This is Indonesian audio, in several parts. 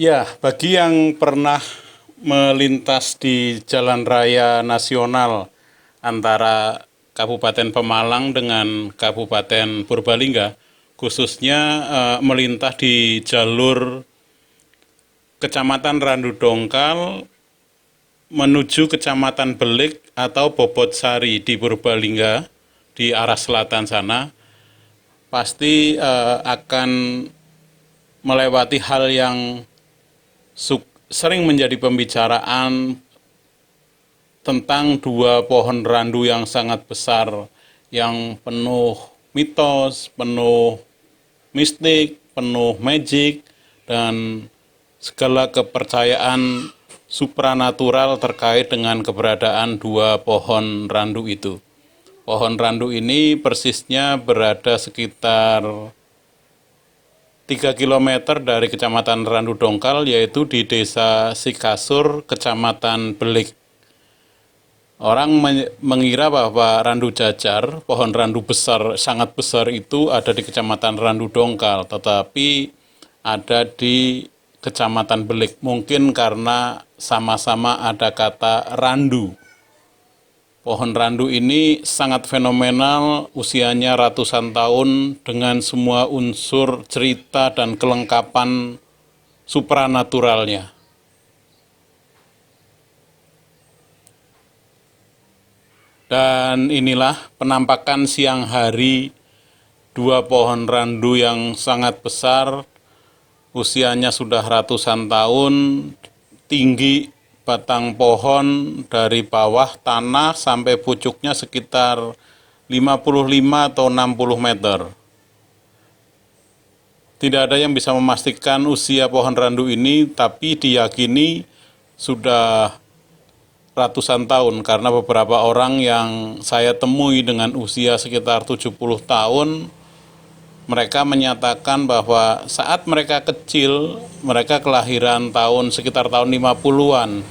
Ya, bagi yang pernah melintas di jalan raya nasional antara Kabupaten Pemalang dengan Kabupaten Purbalingga, khususnya melintas di jalur Kecamatan Randu Dongkal menuju Kecamatan Belik atau Bobotsari di Purbalingga di arah selatan sana, pasti akan melewati hal yang sering menjadi pembicaraan tentang dua pohon randu yang sangat besar, yang penuh mitos, penuh mistik, penuh magic, dan segala kepercayaan supranatural terkait dengan keberadaan dua pohon randu itu. Pohon randu ini persisnya berada sekitar 3 kilometer dari Kecamatan Randu Dongkal, yaitu di Desa Sikasur, Kecamatan Belik. Orang mengira bahwa randu jajar, pohon randu besar, sangat besar itu ada di Kecamatan Randu Dongkal, tetapi ada di Kecamatan Belik. Mungkin karena sama-sama ada kata randu. Pohon randu ini sangat fenomenal, usianya ratusan tahun dengan semua unsur cerita dan kelengkapan supranaturalnya. Dan inilah penampakan siang hari dua pohon randu yang sangat besar, usianya sudah ratusan tahun, tinggi batang pohon dari bawah tanah sampai pucuknya sekitar 55 atau 60 meter. Tidak ada yang bisa memastikan usia pohon randu ini, tapi diyakini sudah ratusan tahun karena beberapa orang yang saya temui dengan usia sekitar 70 tahun, mereka menyatakan bahwa saat mereka kecil, mereka kelahiran sekitar tahun 50-an,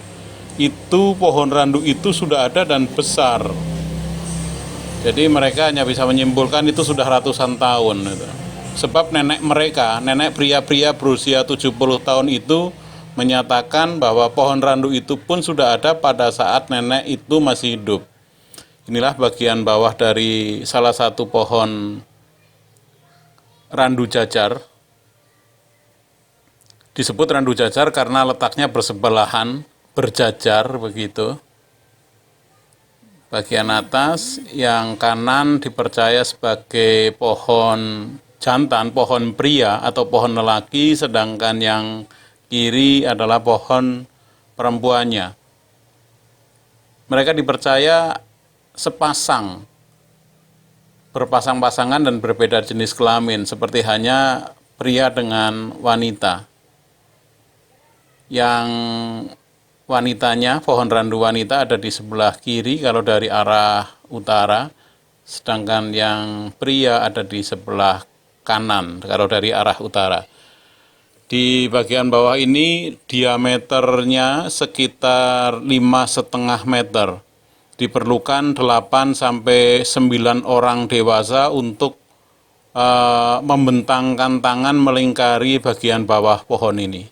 itu pohon randu itu sudah ada dan besar. Jadi mereka hanya bisa menyimpulkan itu sudah ratusan tahun. Sebab nenek mereka, nenek pria-pria berusia 70 tahun itu menyatakan bahwa pohon randu itu pun sudah ada pada saat nenek itu masih hidup. Inilah bagian bawah dari salah satu pohon randu jajar. Disebut randu jajar karena letaknya bersebelahan, berjajar begitu. Bagian atas yang kanan dipercaya sebagai pohon jantan, pohon pria atau pohon lelaki, sedangkan yang kiri adalah pohon perempuannya. Mereka dipercaya sepasang, berpasang-pasangan dan berbeda jenis kelamin, seperti hanya pria dengan wanita. Yang wanitanya, pohon randu wanita ada di sebelah kiri kalau dari arah utara, sedangkan yang pria ada di sebelah kanan kalau dari arah utara. Di bagian bawah ini diameternya sekitar 5,5 meter. Diperlukan 8 sampai 9 orang dewasa untuk membentangkan tangan melingkari bagian bawah pohon ini.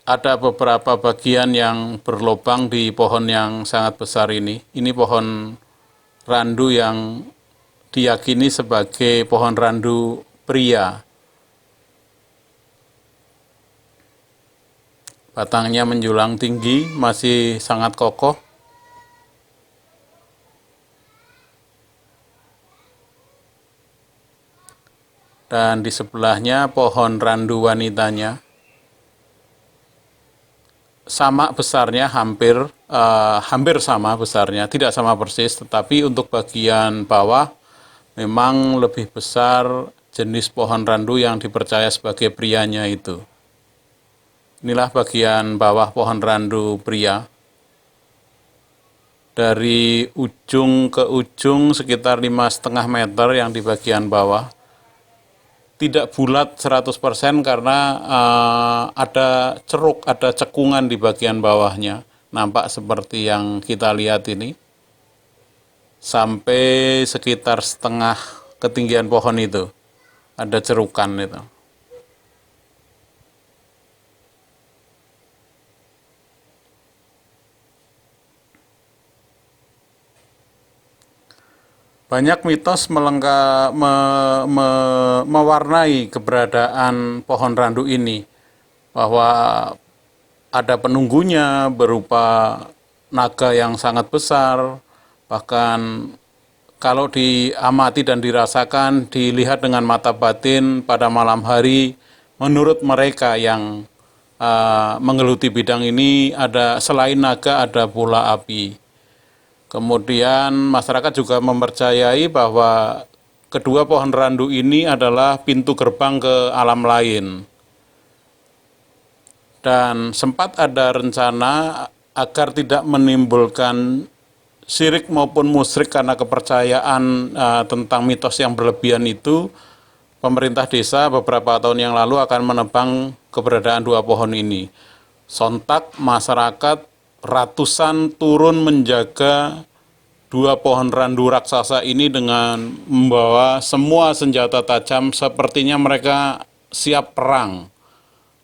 Ada beberapa bagian yang berlubang di pohon yang sangat besar ini. Ini pohon randu yang diyakini sebagai pohon randu pria. Batangnya menjulang tinggi, masih sangat kokoh. Dan di sebelahnya pohon randu wanitanya. Sama besarnya, hampir sama besarnya, tidak sama persis, tetapi untuk bagian bawah memang lebih besar jenis pohon randu yang dipercaya sebagai prianya itu. Inilah bagian bawah pohon randu pria. Dari ujung ke ujung sekitar 5,5 meter yang di bagian bawah. Tidak bulat 100% karena ada ceruk, ada cekungan di bagian bawahnya. Nampak seperti yang kita lihat ini. Sampai sekitar setengah ketinggian pohon itu. ada cerukan itu. Banyak mitos mewarnai keberadaan pohon randu ini, bahwa ada penunggunya berupa naga yang sangat besar, bahkan kalau diamati dan dirasakan, dilihat dengan mata batin pada malam hari, menurut mereka yang menggeluti bidang ini, ada selain naga ada pula api. Kemudian masyarakat juga mempercayai bahwa kedua pohon randu ini adalah pintu gerbang ke alam lain. Dan sempat ada rencana agar tidak menimbulkan syirik maupun musyrik karena kepercayaan tentang mitos yang berlebihan itu, pemerintah desa beberapa tahun yang lalu akan menebang keberadaan dua pohon ini. Sontak masyarakat ratusan turun menjaga dua pohon randu raksasa ini dengan membawa semua senjata tajam, sepertinya mereka siap perang.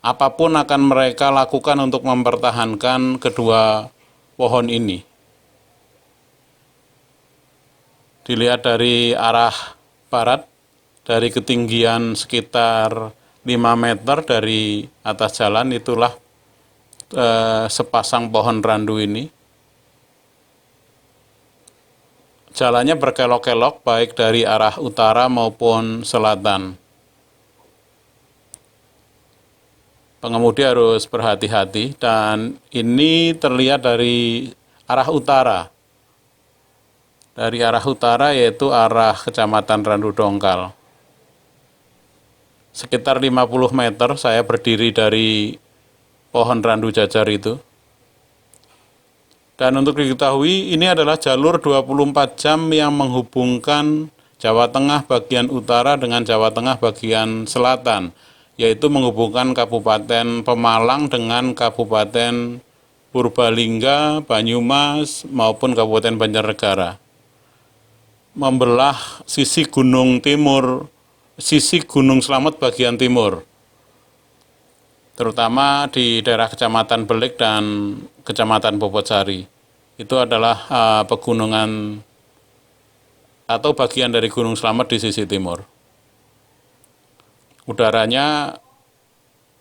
Apapun akan mereka lakukan untuk mempertahankan kedua pohon ini. Dilihat dari arah barat, dari ketinggian sekitar 5 meter dari atas jalan, itulah sepasang pohon randu ini. Jalannya berkelok-kelok baik dari arah utara maupun selatan. Pengemudi harus berhati-hati, dan ini terlihat dari arah utara. Dari arah utara yaitu arah Kecamatan Randu Dongkal. Sekitar 50 meter saya berdiri dari pohon randu jajar itu. Dan untuk diketahui, ini adalah jalur 24 jam yang menghubungkan Jawa Tengah bagian utara dengan Jawa Tengah bagian selatan, yaitu menghubungkan Kabupaten Pemalang dengan Kabupaten Purbalingga, Banyumas, maupun Kabupaten Banjarnegara. Membelah sisi Gunung Timur, sisi Gunung Slamet bagian timur, terutama di daerah Kecamatan Belik dan Kecamatan Bobotsari. Itu adalah pegunungan atau bagian dari Gunung Slamet di sisi timur. Udaranya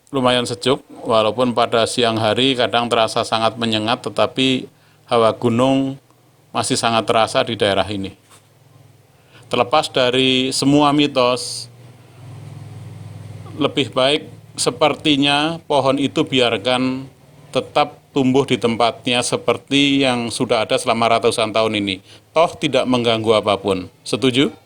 lumayan sejuk, walaupun pada siang hari kadang terasa sangat menyengat, tetapi hawa gunung masih sangat terasa di daerah ini. Terlepas dari semua mitos, lebih baik sepertinya pohon itu biarkan tetap tumbuh di tempatnya seperti yang sudah ada selama ratusan tahun ini. Toh tidak mengganggu apapun. Setuju?